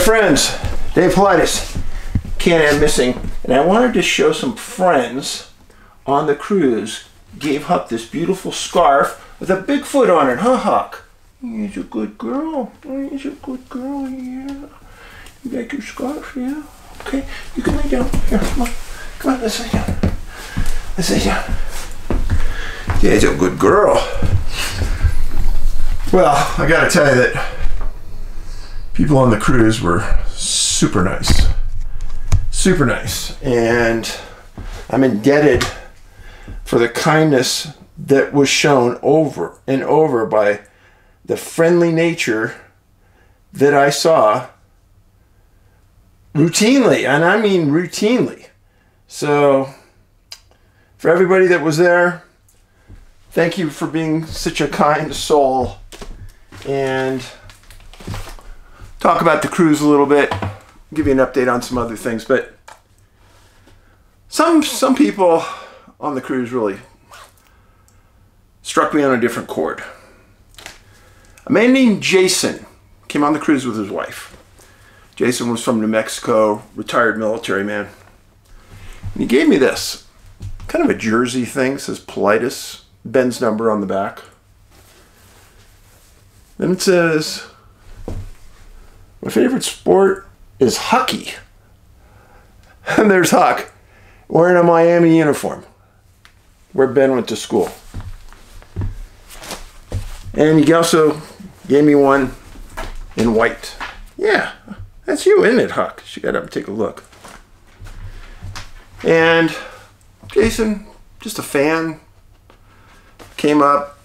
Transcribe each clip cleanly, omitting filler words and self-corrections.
friends, David Paulides, Can-Am missing, and I wanted to show some friends on the cruise. Gave Huck this beautiful scarf with a Bigfoot on it, huh, Huck? He's a good girl. He's a good girl, yeah. You got your scarf, yeah? Okay, you can lay down. Here, come on. Come on, let's lay down. Let's lay down. Yeah, he's a good girl. Well, I gotta tell you that people on the cruise were super nice. Super nice. And I'm indebted for the kindness that was shown over and over by the friendly nature that I saw routinely, and I mean routinely. So for everybody that was there, thank you for being such a kind soul. And talk about the cruise a little bit, give you an update on some other things, but some people on the cruise really struck me on a different chord. A man named Jason came on the cruise with his wife. Jason was from New Mexico, retired military man. And he gave me this, kind of a jersey thing, says Paulides, Ben's number on the back. Then it says, my favorite sport is hockey. And there's Huck, wearing a Miami uniform, where Ben went to school. And he also gave me one in white. Yeah, that's you, isn't it, Huck? She got up and take a look. And Jason, just a fan, came up,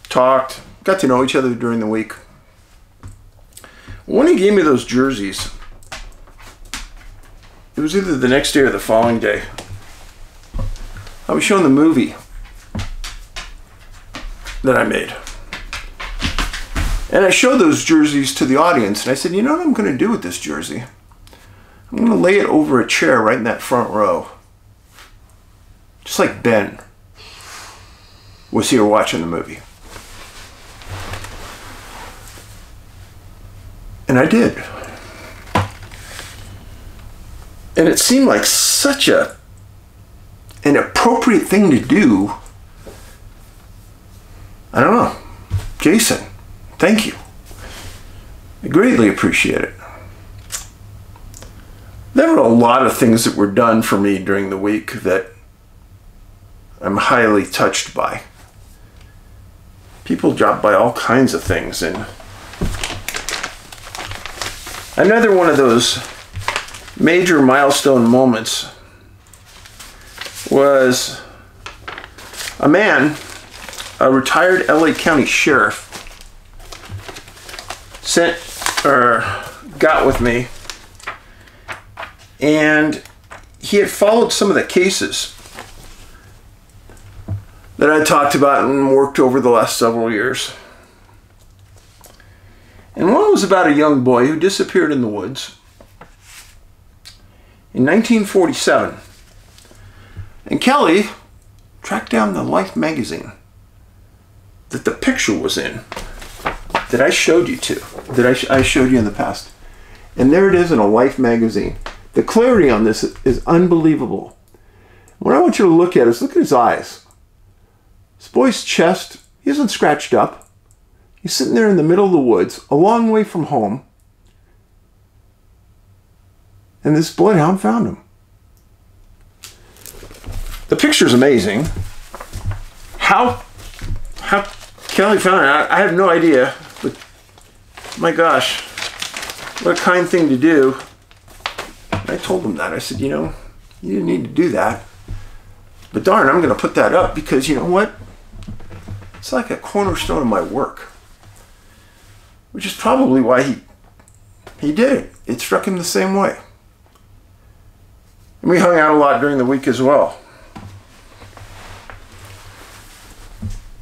talked, got to know each other during the week. When he gave me those jerseys, it was either the next day or the following day. I was showing the movie that I made. And I showed those jerseys to the audience, and I said, you know what I'm going to do with this jersey? I'm going to lay it over a chair right in that front row. Just like Ben was here watching the movie. And I did. And it seemed like such an appropriate thing to do. I don't know. Jason, thank you. I greatly appreciate it. There were a lot of things that were done for me during the week that I'm highly touched by. People dropped by all kinds of things, and another one of those major milestone moments was a man, a retired LA County sheriff, got with me, and he had followed some of the cases that I talked about and worked over the last several years. And one was about a young boy who disappeared in the woods in 1947. And Kelly tracked down the Life magazine that the picture was in, that I showed you that I showed you in the past. And there it is in a Life magazine. The clarity on this is unbelievable. What I want you to look at is, look at his eyes. This boy's chest, he isn't scratched up. He's sitting there in the middle of the woods, a long way from home. And this bloodhound found him. The picture's amazing. How Kelly found it, I have no idea. But my gosh, what a kind thing to do. And I told him that. I said, you know, you didn't need to do that. But darn, I'm going to put that up because you know what? It's like a cornerstone of my work. Which is probably why he did it. It struck him the same way. And we hung out a lot during the week as well.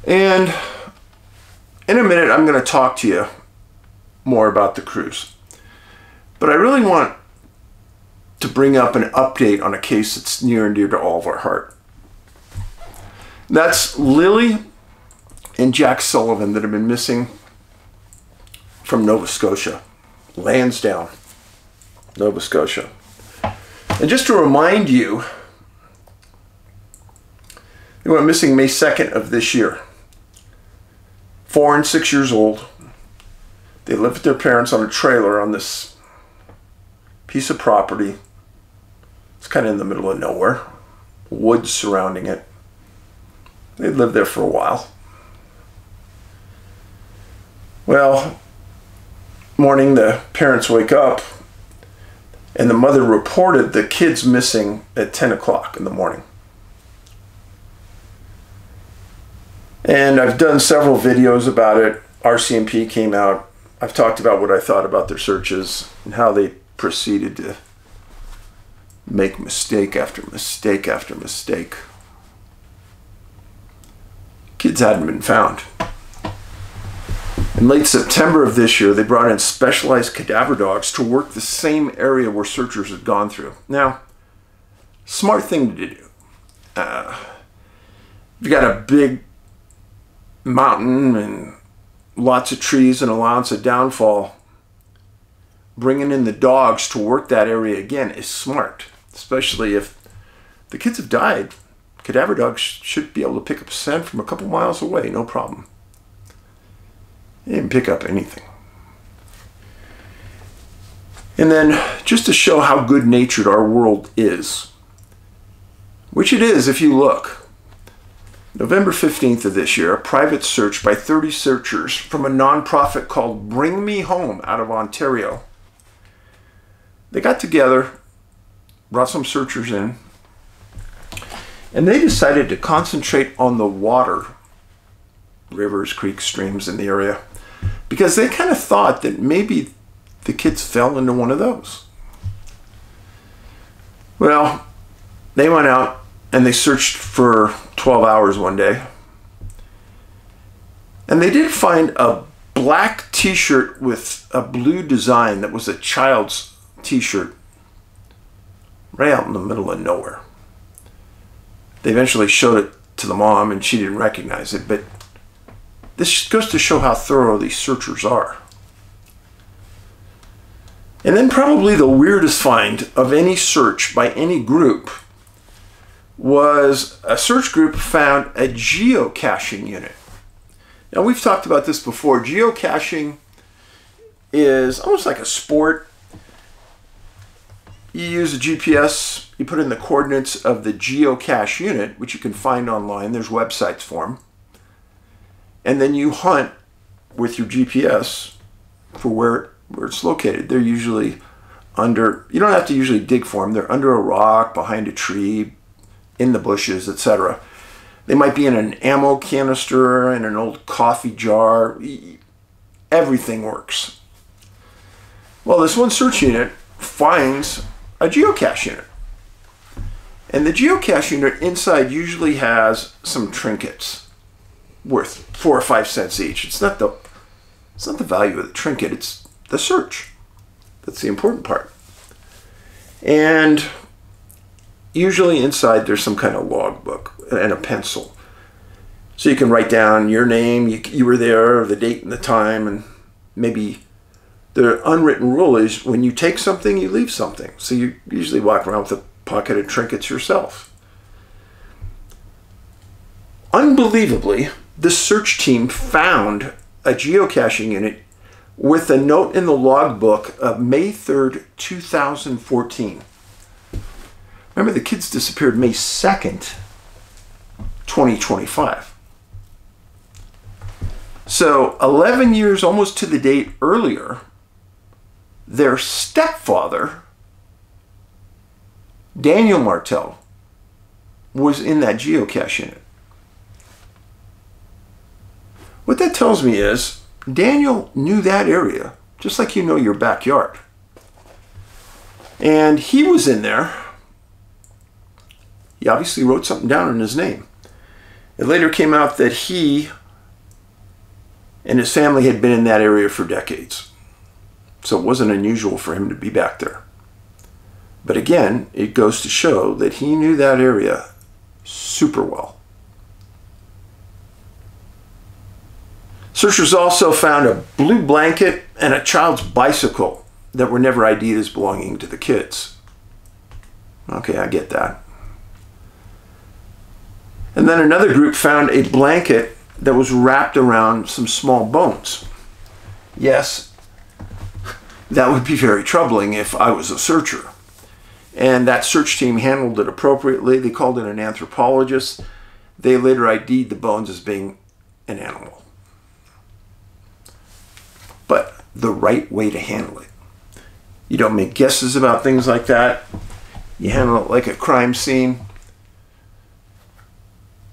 And in a minute, I'm going to talk to you more about the cruise. But I really want to bring up an update on a case that's near and dear to all of our heart. That's Lilly and Jack Sullivan that have been missing from Nova Scotia, Lansdowne. Nova Scotia. And just to remind you, they went missing May 2nd of this year. 4 and 6 years old. They lived with their parents on a trailer on this piece of property. It's kind of in the middle of nowhere. Woods surrounding it. They lived there for a while. Well, morning the parents wake up and the mother reported the kids missing at 10 o'clock in the morning. And I've done several videos about it. RCMP came out. I've talked about what I thought about their searches and how they proceeded to make mistake after mistake after mistake. Kids hadn't been found. In late September of this year, they brought in specialized cadaver dogs to work the same area where searchers had gone through. Now, smart thing to do. You've got a big mountain and lots of trees and allowance of downfall. Bringing in the dogs to work that area again is smart, especially if the kids have died. Cadaver dogs should be able to pick up scent from a couple miles away, no problem. They didn't pick up anything. And then, just to show how good-natured our world is, which it is if you look, November 15th of this year, a private search by 30 searchers from a nonprofit called Bring Me Home out of Ontario. They got together, brought some searchers in, and they decided to concentrate on the water, rivers, creeks, streams in the area, because they kind of thought that maybe the kids fell into one of those. Well, they went out and they searched for 12 hours one day. And they did find a black t-shirt with a blue design that was a child's t-shirt right out in the middle of nowhere. They eventually showed it to the mom and she didn't recognize it, but this goes to show how thorough these searchers are. And then probably the weirdest find of any search by any group was a search group found a geocaching unit. Now, we've talked about this before. Geocaching is almost like a sport. You use a GPS, you put in the coordinates of the geocache unit, which you can find online. There's websites for them. And then you hunt with your GPS for where it's located. They're usually under, you don't have to usually dig for them. They're under a rock, behind a tree, in the bushes, etc. They might be in an ammo canister, in an old coffee jar. Everything works. Well, this one search unit finds a geocache unit. And the geocache unit inside usually has some trinkets worth 4 or 5 cents each. It's not the value of the trinket, it's the search. That's the important part. And usually inside there's some kind of logbook and a pencil. So you can write down your name, you were there, the date and the time, and maybe the unwritten rule is when you take something, you leave something. So you usually walk around with a pocket of trinkets yourself. Unbelievably, the search team found a geocaching unit with a note in the logbook of May 3rd, 2014. Remember, the kids disappeared May 2nd, 2025. So 11 years almost to the date earlier, their stepfather, Daniel Martel, was in that geocache unit. What that tells me is Daniel knew that area just like you know your backyard. And he was in there. He obviously wrote something down in his name. It later came out that he and his family had been in that area for decades. So it wasn't unusual for him to be back there. But again, it goes to show that he knew that area super well. Searchers also found a blue blanket and a child's bicycle that were never ID'd as belonging to the kids. Okay, I get that. And then another group found a blanket that was wrapped around some small bones. Yes, that would be very troubling if I was a searcher. And that search team handled it appropriately. They called in an anthropologist. They later ID'd the bones as being an animal. But the right way to handle it. You don't make guesses about things like that. You handle it like a crime scene.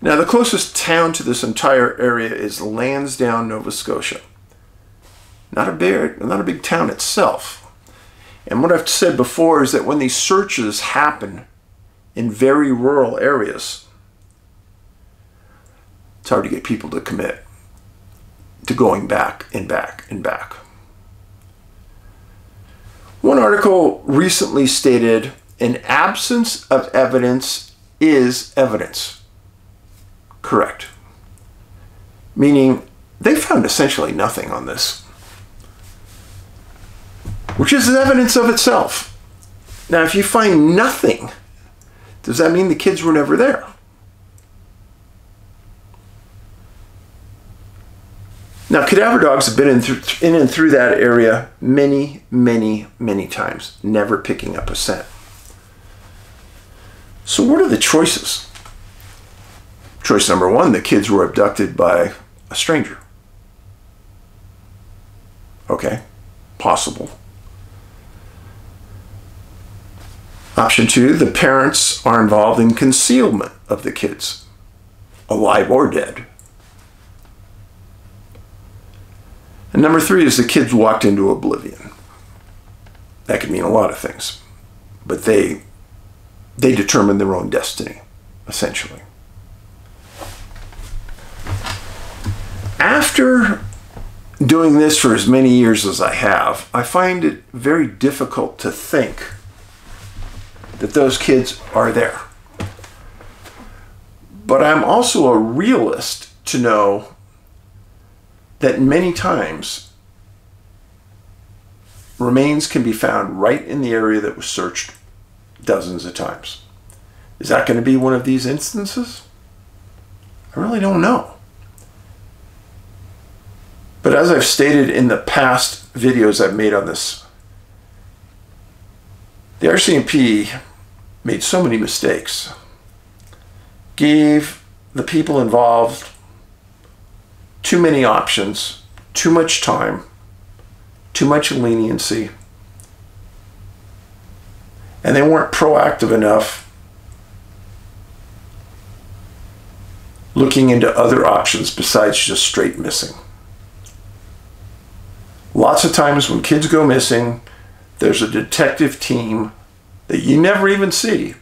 Now, the closest town to this entire area is Lansdowne, Nova Scotia. Not a big town itself. And what I've said before is that when these searches happen in very rural areas, it's hard to get people to commit to going back and back and back. One article recently stated, an absence of evidence is evidence. Correct. Meaning they found essentially nothing on this, which is evidence of itself. Now, if you find nothing, does that mean the kids were never there? Now, cadaver dogs have been in and through that area many, many, many times, never picking up a scent. So what are the choices? Choice number one, the kids were abducted by a stranger. Okay, possible. Option two, the parents are involved in concealment of the kids, alive or dead. And number three is the kids walked into oblivion. That could mean a lot of things, but they determined their own destiny, essentially. After doing this for as many years as I have, I find it very difficult to think that those kids are there. But I'm also a realist to know that many times remains can be found right in the area that was searched dozens of times. Is that going to be one of these instances? I really don't know. But as I've stated in the past videos I've made on this, the RCMP made so many mistakes, gave the people involved too many options, too much time, too much leniency, and they weren't proactive enough looking into other options besides just straight missing. Lots of times when kids go missing, there's a detective team that you never even see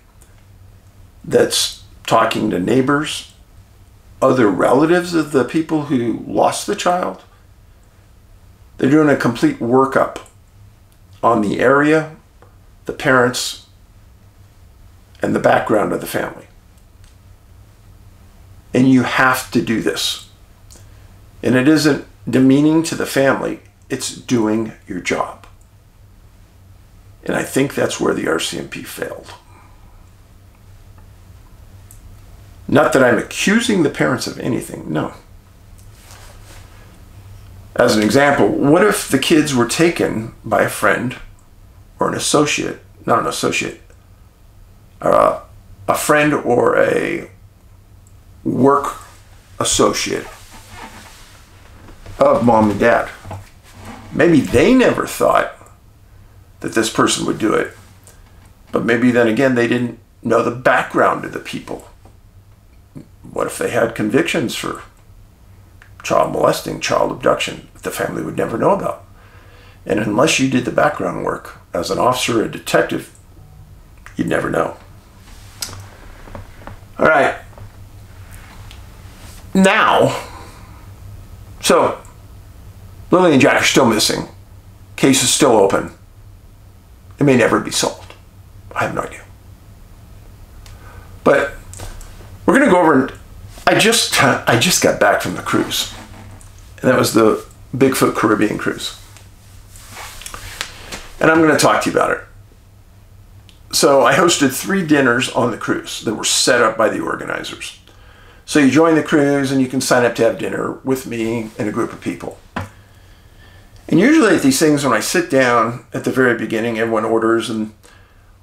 that's talking to neighbors, other relatives of the people who lost the child. They're doing a complete workup on the area, the parents, and the background of the family. And you have to do this. And it isn't demeaning to the family. It's doing your job. And I think that's where the RCMP failed. Not that I'm accusing the parents of anything, no. As an example, what if the kids were taken by a friend or an associate, not an associate, a friend or a work associate of mom and dad? Maybe they never thought that this person would do it, but maybe then again they didn't know the background of the people. What if they had convictions for child molesting, child abduction that the family would never know about? And unless you did the background work as an officer or a detective, you'd never know. All right. Now, so Lilly and Jack are still missing. Case is still open. It may never be solved. I have no idea. But we're going to go over, and I just got back from the cruise. And that was the Bigfoot Caribbean cruise. And I'm going to talk to you about it. So I hosted 3 dinners on the cruise that were set up by the organizers. So you join the cruise and you can sign up to have dinner with me and a group of people. And usually at these things, when I sit down at the very beginning, everyone orders, and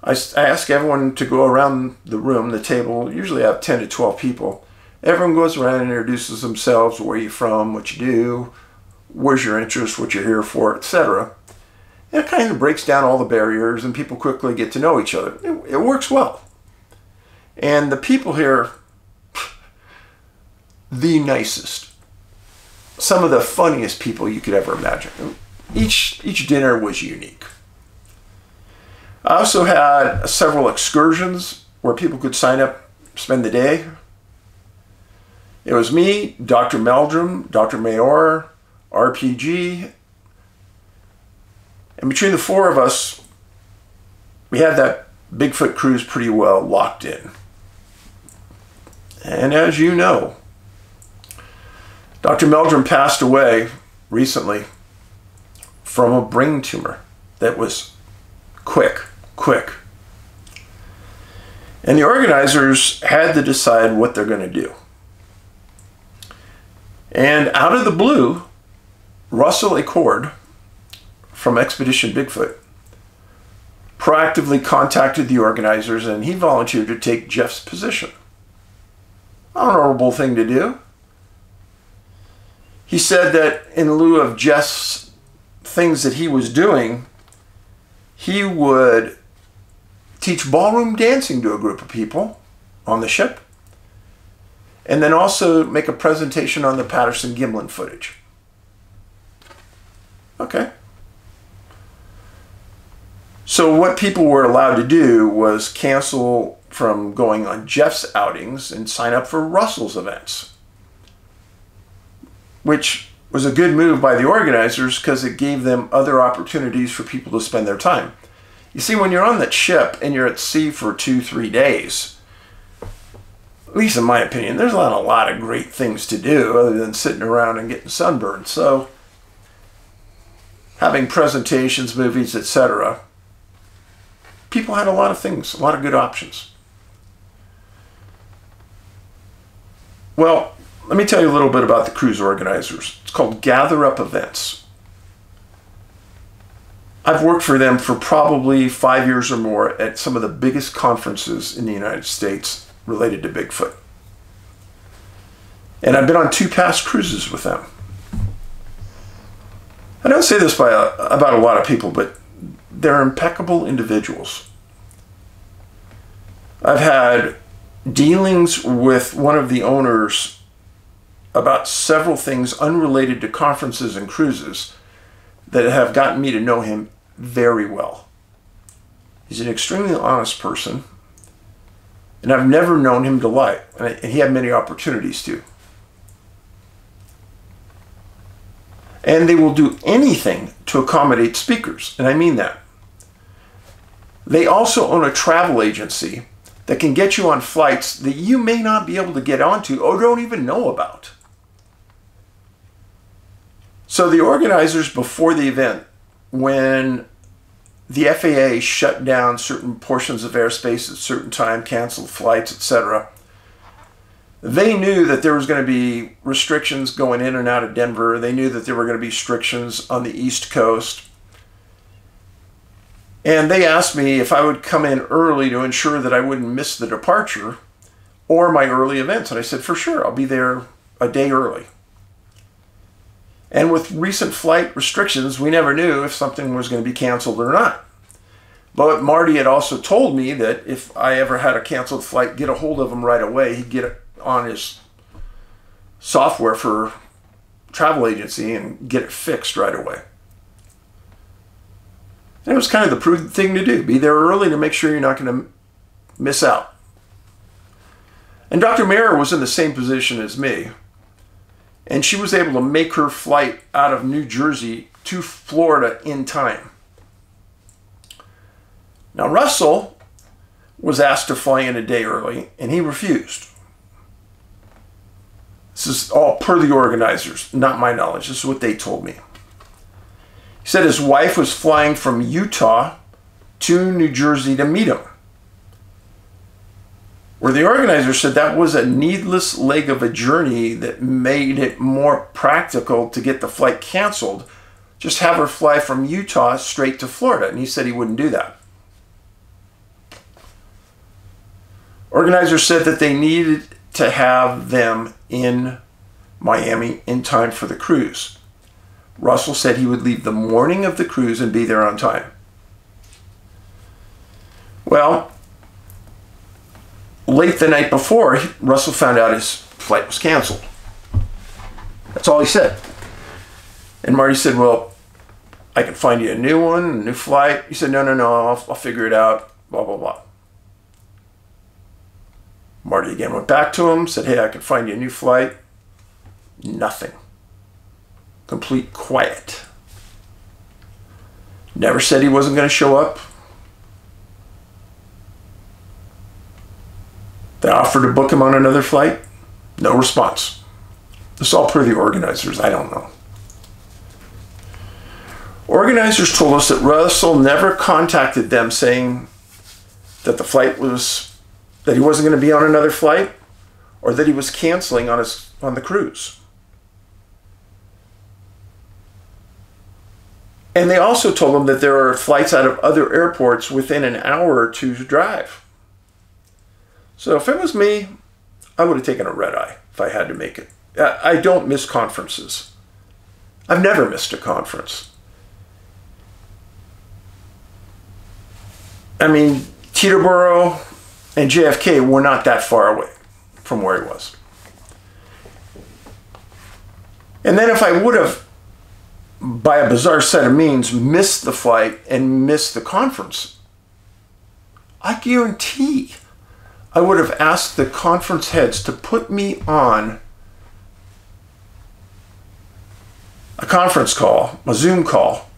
I ask everyone to go around the room, the table. Usually I have 10 to 12 people. Everyone goes around and introduces themselves, where you're from, what you do, where's your interest, what you're here for, etc. And it kind of breaks down all the barriers, and people quickly get to know each other. It works well. And the people here, the nicest. Some of the funniest people you could ever imagine. Each dinner was unique. I also had several excursions where people could sign up, spend the day. It was me, Dr. Meldrum, Dr. Mayor, RPG, and between the 4 of us, we had that Bigfoot cruise pretty well locked in. And as you know, Dr. Meldrum passed away recently from a brain tumor that was quick. And the organizers had to decide what they're going to do. And out of the blue, Russell Acord from Expedition Bigfoot proactively contacted the organizers, and he volunteered to take Jeff's position. Honorable thing to do. He said that in lieu of Jeff's things that he was doing, he would teach ballroom dancing to a group of people on the ship, and then also make a presentation on the Patterson-Gimlin footage. Okay. So what people were allowed to do was cancel from going on Jeff's outings and sign up for Russell's events, which was a good move by the organizers because it gave them other opportunities for people to spend their time. You see, when you're on that ship and you're at sea for 2-3 days, at least in my opinion, there's not a lot of great things to do other than sitting around and getting sunburned. So having presentations, movies, etc., people had a lot of things, a lot of good options. Well, let me tell you a little bit about the cruise organizers. It's called Gather Up Events. I've worked for them for probably 5 years or more at some of the biggest conferences in the United States related to Bigfoot. And I've been on 2 past cruises with them. I don't say this about a lot of people, but they're impeccable individuals. I've had dealings with one of the owners about several things unrelated to conferences and cruises that have gotten me to know him very well. He's an extremely honest person, and I've never known him to lie, and he had many opportunities to. And they will do anything to accommodate speakers, and I mean that. They also own a travel agency that can get you on flights that you may not be able to get onto or don't even know about. So the organizers before the event, when the FAA shut down certain portions of airspace at certain time, canceled flights, etc., they knew that there was going to be restrictions going in and out of Denver. They knew that there were going to be restrictions on the East Coast. And they asked me if I would come in early to ensure that I wouldn't miss the departure or my early events. And I said, for sure, I'll be there a day early. And with recent flight restrictions, we never knew if something was going to be canceled or not. But Marty had also told me that if I ever had a canceled flight, get a hold of him right away. He'd get it on his software for travel agency and get it fixed right away. And it was kind of the prudent thing to do. Be there early to make sure you're not going to miss out. And Dr. Mayer was in the same position as me. And she was able to make her flight out of New Jersey to Florida in time. Now, Russell was asked to fly in a day early, and he refused. This is all per the organizers, not my knowledge. This is what they told me. He He said his wife was flying from Utah to New Jersey to meet him. Where the organizer said that was a needless leg of a journey that made it more practical to get the flight canceled. Just have her fly from Utah straight to Florida. And he said he wouldn't do that. Organizers said that they needed to have them in Miami in time for the cruise. Russell said he would leave the morning of the cruise and be there on time. Well, late the night before, Russell found out his flight was canceled. That's all he said. And Marty said, well, I can find you a new one, a new flight. He said, no, I'll figure it out, blah, blah, blah. Marty again went back to him, said, hey, I can find you a new flight. Nothing. Complete quiet. Never said he wasn't going to show up. They offered to book him on another flight. No response. This is all per the organizers. I don't know. Organizers told us that Russell never contacted them saying that the flight was, that he wasn't going to be on another flight, or that he was canceling on the cruise. And they also told him that there are flights out of other airports within an hour or two to drive. So if it was me, I would have taken a red eye if I had to make it. I don't miss conferences. I've never missed a conference. I mean, Teterboro and JFK were not that far away from where he was. And then if I would have, by a bizarre set of means, missed the flight and missed the conference, I guarantee I would have asked the conference heads to put me on a conference call, a Zoom call,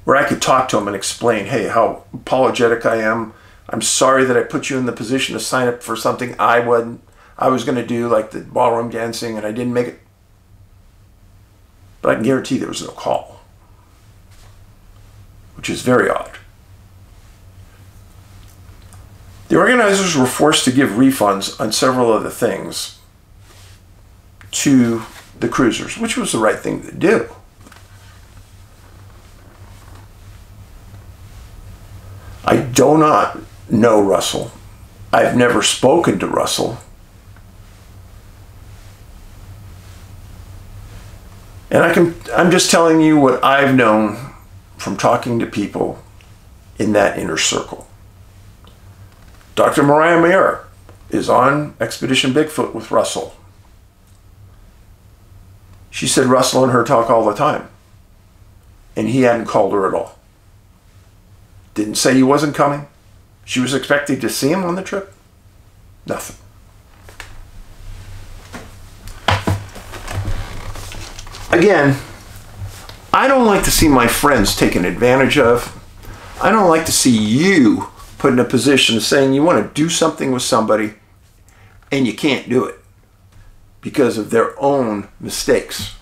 where I could talk to them and explain, hey, how apologetic I am. I'm sorry that I put you in the position to sign up for something I was going to do, like the ballroom dancing, and I didn't make it. But I can guarantee there was no call, which is very odd. The organizers were forced to give refunds on several other things to the cruisers, which was the right thing to do. I do not know Russell. I've never spoken to Russell. And I'm just telling you what I've known from talking to people in that inner circle. Dr. Mariah Mayer is on Expedition Bigfoot with Russell. She said Russell and her talk all the time. And he hadn't called her at all. Didn't say he wasn't coming. She was expecting to see him on the trip. Nothing. Again, I don't like to see my friends taken advantage of. I don't like to see you put in a position of saying you want to do something with somebody and you can't do it because of their own mistakes.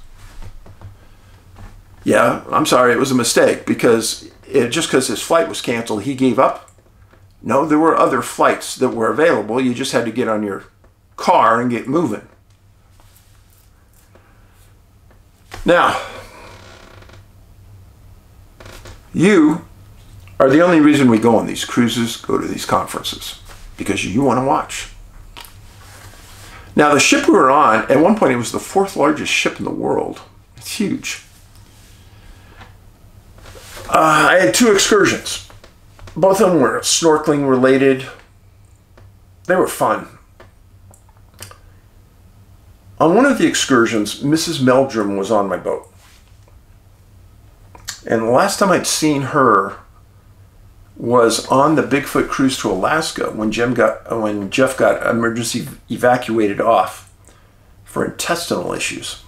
Yeah, I'm sorry, it was a mistake because just because his flight was canceled, he gave up. No, there were other flights that were available. You just had to get on your car and get moving. Now, you are the only reason we go on these cruises, go to these conferences, because you want to watch. Now, the ship we were on, at one point it was the 4th largest ship in the world. It's huge. I had 2 excursions. Both of them were snorkeling related. They were fun. On one of the excursions, Mrs. Meldrum was on my boat. And the last time I'd seen her was on the Bigfoot cruise to Alaska when Jeff got emergency evacuated off for intestinal issues.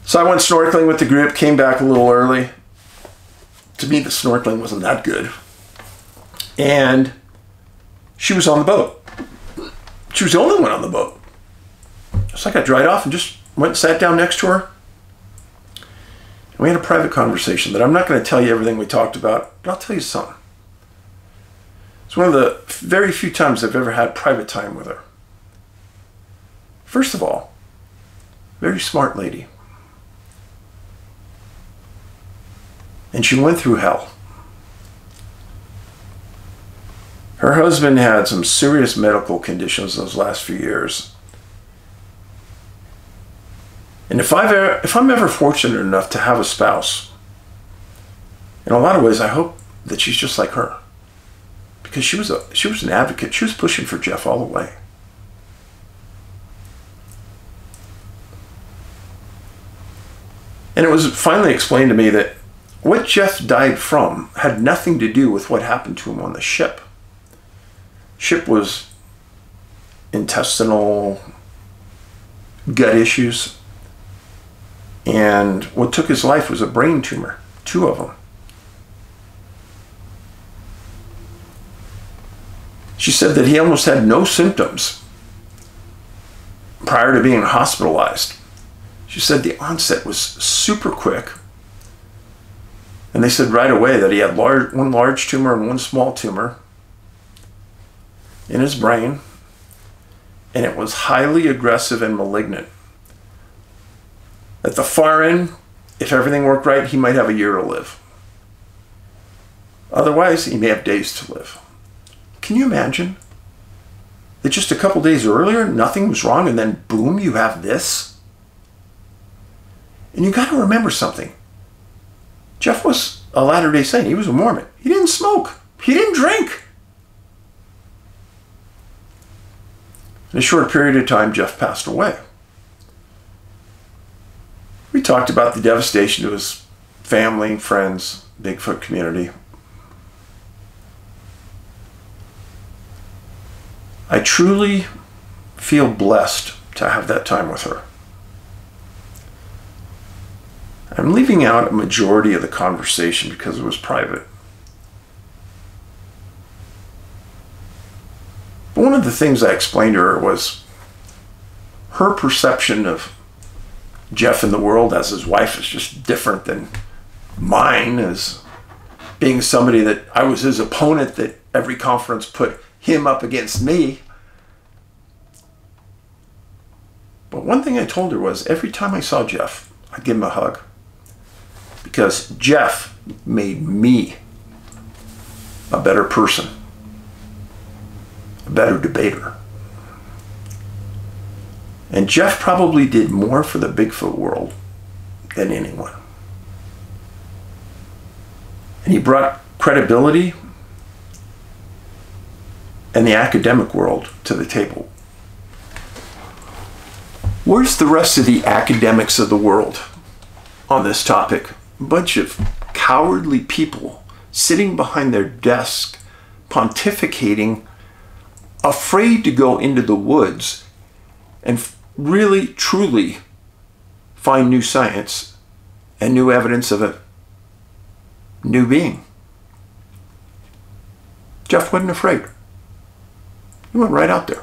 So I went snorkeling with the group, came back a little early. To me, the snorkeling wasn't that good. And she was on the boat. She was the only one on the boat. So I got dried off and just went and sat down next to her. And We had a private conversation that I'm not going to tell you everything we talked about, but I'll tell you something. It's one of the very few times I've ever had private time with her. First of all, very smart lady. And she went through hell. Her husband had some serious medical conditions those last few years. And if I'm ever fortunate enough to have a spouse, in a lot of ways I hope that she's just like her. Because she was an advocate. She was pushing for Jeff all the way. And it was finally explained to me that what Jeff died from had nothing to do with what happened to him on the ship. Ship was intestinal gut issues. And what took his life was a brain tumor, 2 of them. She said that he almost had no symptoms prior to being hospitalized. She said the onset was super quick. And they said right away that he had one large tumor and one small tumor in his brain. And it was highly aggressive and malignant. At the far end, if everything worked right, he might have a year to live. Otherwise, he may have days to live. Can you imagine that just a couple days earlier, nothing was wrong, and then boom, you have this? And you got to remember something. Jeff was a Latter-day Saint. He was a Mormon. He didn't smoke. He didn't drink. In a short period of time, Jeff passed away. We talked about the devastation to his family, friends, Bigfoot community. I truly feel blessed to have that time with her. I'm leaving out a majority of the conversation because it was private. But one of the things I explained to her was her perception of Jeff in the world as his wife is just different than mine, as being somebody that I was his opponent, that every conference put him up against me. But one thing I told her was every time I saw Jeff, I'd give him a hug. Because Jeff made me a better person, a better debater. And Jeff probably did more for the Bigfoot world than anyone. And he brought credibility and the academic world to the table. Where's the rest of the academics of the world on this topic? A bunch of cowardly people sitting behind their desk, pontificating, afraid to go into the woods and really, truly find new science and new evidence of a new being. Jeff wasn't afraid. He went right out there.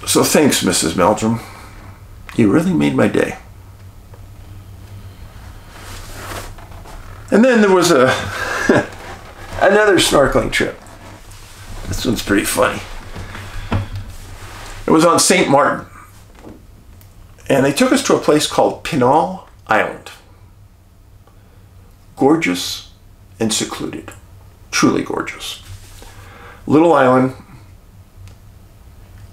So thanks, Mrs. Meldrum. You really made my day. And then there was another snorkeling trip. This one's pretty funny. It was on St. Martin. And they took us to a place called Pinal Island. Gorgeous and secluded. Truly gorgeous. Little island.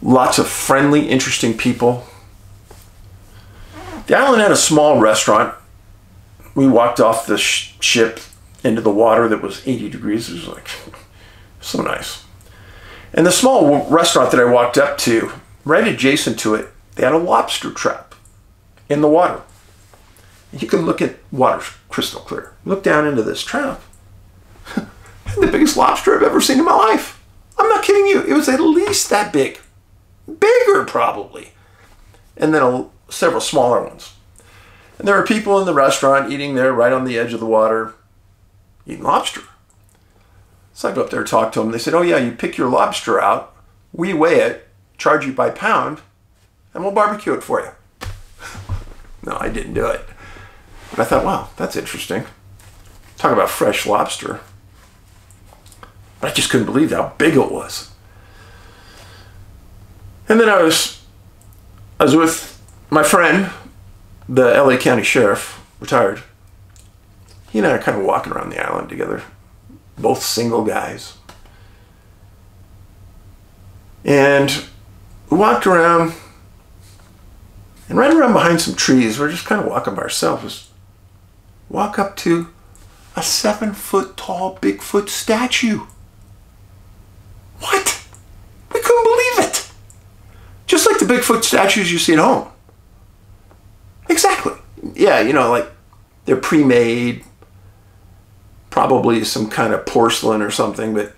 Lots of friendly, interesting people. The island had a small restaurant. We walked off the ship into the water that was 80 degrees. It was like so nice. And the small restaurant that I walked up to, right adjacent to it, they had a lobster trap in the water. You can look at water crystal clear. Look down into this trap. The biggest lobster I've ever seen in my life. I'm not kidding you. It was at least that big. Bigger, probably. And then several smaller ones. And there were people in the restaurant eating there right on the edge of the water, eating lobster. So I go up there and talk to them. They said, oh yeah, you pick your lobster out, we weigh it, charge you by pound, and we'll barbecue it for you. No, I didn't do it. But I thought, wow, that's interesting. Talk about fresh lobster. But I just couldn't believe how big it was. And then I was with my friend, the LA County Sheriff, retired. He and I are kind of walking around the island together, both single guys. And we walked around, and right around behind some trees, we're just kind of walking by ourselves. Walk up to a 7-foot tall Bigfoot statue. What? We couldn't believe it. Just like the Bigfoot statues you see at home. Exactly. Yeah, you know, like they're pre-made, probably some kind of porcelain or something, but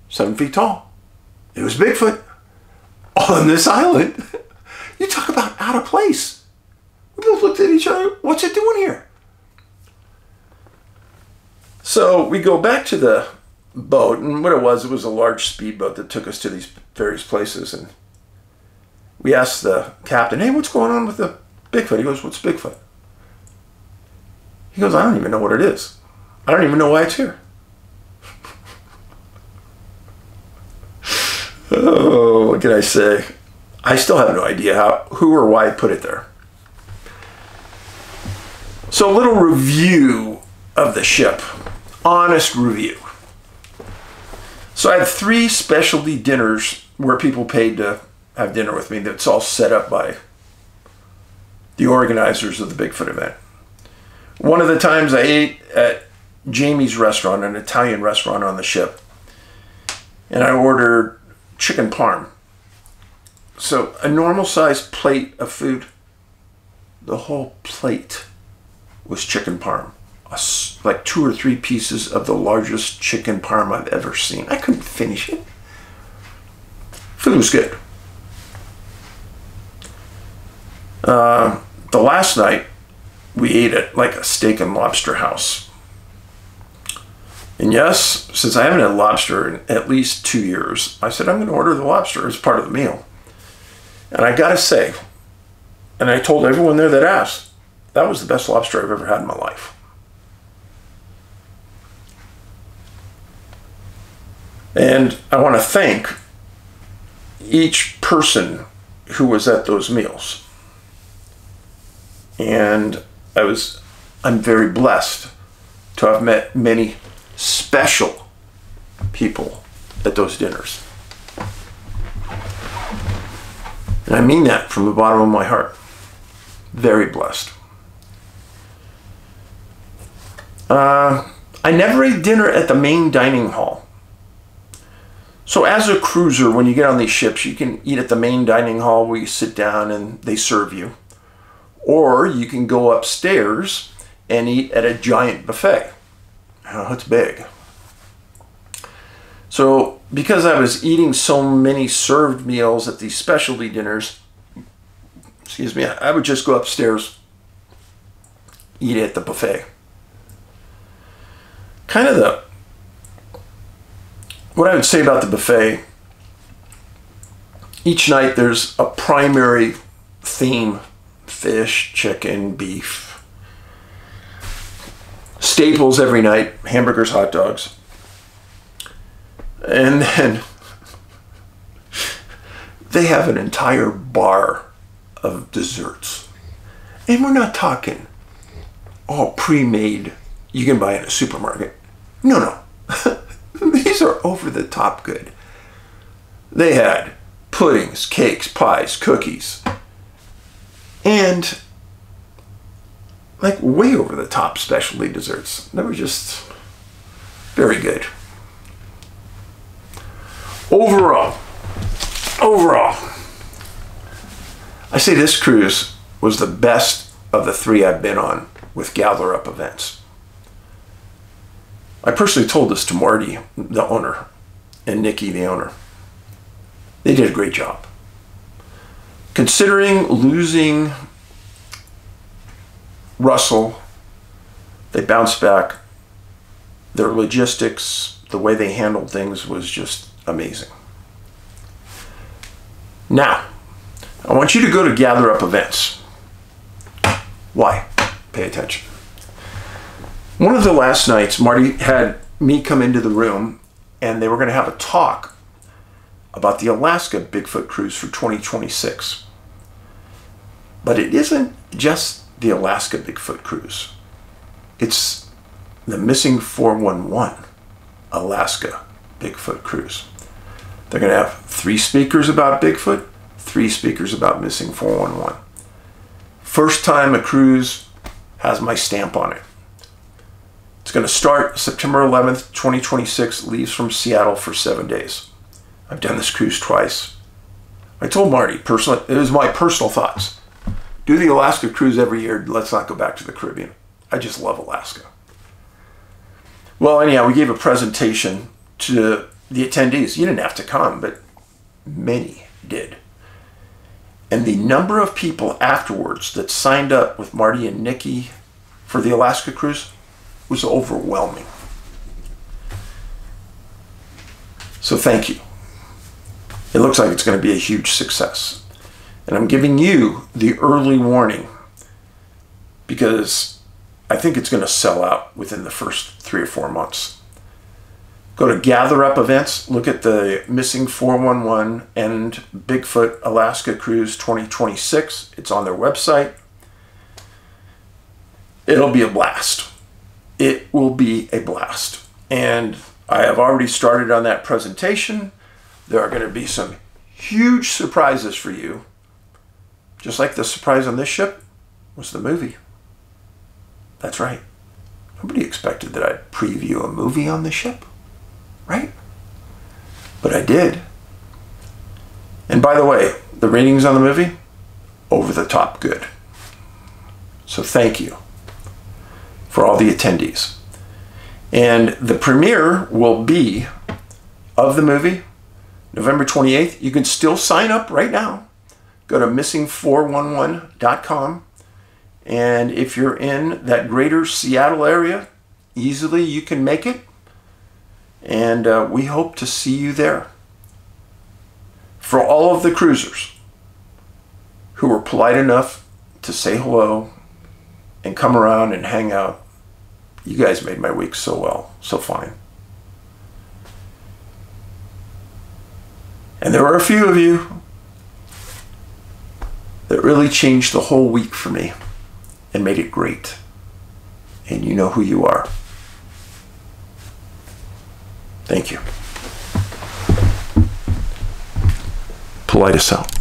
7 feet tall. It was Bigfoot on this island. You talk about out of place. We both looked at each other. What's it doing here? So we go back to the boat, and what it was a large speedboat that took us to these various places. And we asked the captain, hey, what's going on with the Bigfoot? He goes, what's Bigfoot? He goes, I don't even know what it is. I don't even know why it's here. Oh, what can I say? I still have no idea who or why put it there. So a little review of the ship. Honest review. So I had 3 specialty dinners where people paid to have dinner with me. That's all set up by the organizers of the Bigfoot event. One of the times I ate at Jamie's restaurant, an Italian restaurant on the ship, and I ordered chicken parm. So a normal sized plate of food, the whole plate was chicken parm. Like 2 or 3 pieces of the largest chicken parm I've ever seen. I couldn't finish it. Food was good. The last night we ate at like a steak and lobster house. And yes, since I haven't had lobster in at least 2 years, I said I'm going to order the lobster as part of the meal. And I gotta say, and I told everyone there that asked, that was the best lobster I've ever had in my life. And I want to thank each person who was at those meals. And I'm very blessed to have met many special people at those dinners. And I mean that from the bottom of my heart. Very blessed. I never ate dinner at the main dining hall. So as a cruiser, when you get on these ships, you can eat at the main dining hall where you sit down and they serve you. Or you can go upstairs and eat at a giant buffet. Oh, it's big. So because I was eating so many served meals at these specialty dinners, excuse me, I would just go upstairs, eat at the buffet. Kind of what I would say about the buffet, each night there's a primary theme: fish, chicken, beef. Staples every night: hamburgers, hot dogs. And then they have an entire bar of desserts. And we're not talking all pre-made you can buy in a supermarket. No. These are over the top good. They had puddings, cakes, pies, cookies, and like way over the top specialty desserts. They were just very good. Overall, I say this cruise was the best of the 3 I've been on with Gather Up events. I personally told this to Marty, the owner, and Nikki, the owner. They did a great job. Considering losing Russell, they bounced back. Their logistics, the way they handled things was just amazing. Now, I want you to go to Gather Up Events. Why? Pay attention. One of the last nights, Marty had me come into the room, and they were going to have a talk about the Alaska Bigfoot cruise for 2026. But it isn't just the Alaska Bigfoot cruise. It's the Missing 411 Alaska Bigfoot cruise. They're going to have 3 speakers about Bigfoot, 3 speakers about Missing 411. First time a cruise has my stamp on it. It's going to start September 11th, 2026, leaves from Seattle for 7 days. I've done this cruise twice. I told Marty, personally, it was my personal thoughts. Do the Alaska cruise every year. Let's not go back to the Caribbean. I just love Alaska. Well, anyhow, we gave a presentation to the attendees. You didn't have to come, but many did. And the number of people afterwards that signed up with Marty and Nikki for the Alaska cruise was overwhelming. So thank you. It looks like it's going to be a huge success. And I'm giving you the early warning because I think it's going to sell out within the first 3 or 4 months. Go to Gather Up Events, look at the Missing 411 and Bigfoot Alaska Cruise 2026. It's on their website. It'll be a blast. It will be a blast. And I have already started on that presentation. There are going to be some huge surprises for you. Just like the surprise on this ship was the movie. That's right. Nobody expected that I'd preview a movie on the ship, right? But I did. And by the way, the ratings on the movie, over the top good. So thank you for all the attendees. And the premiere will be of the movie November 28th. You can still sign up right now. Go to missing411.com. And if you're in that greater Seattle area, easily you can make it. And we hope to see you there. For all of the cruisers who were polite enough to say hello and come around and hang out, you guys made my week so well, so fine. And there were a few of you that really changed the whole week for me and made it great. And you know who you are. Thank you. Paulides out.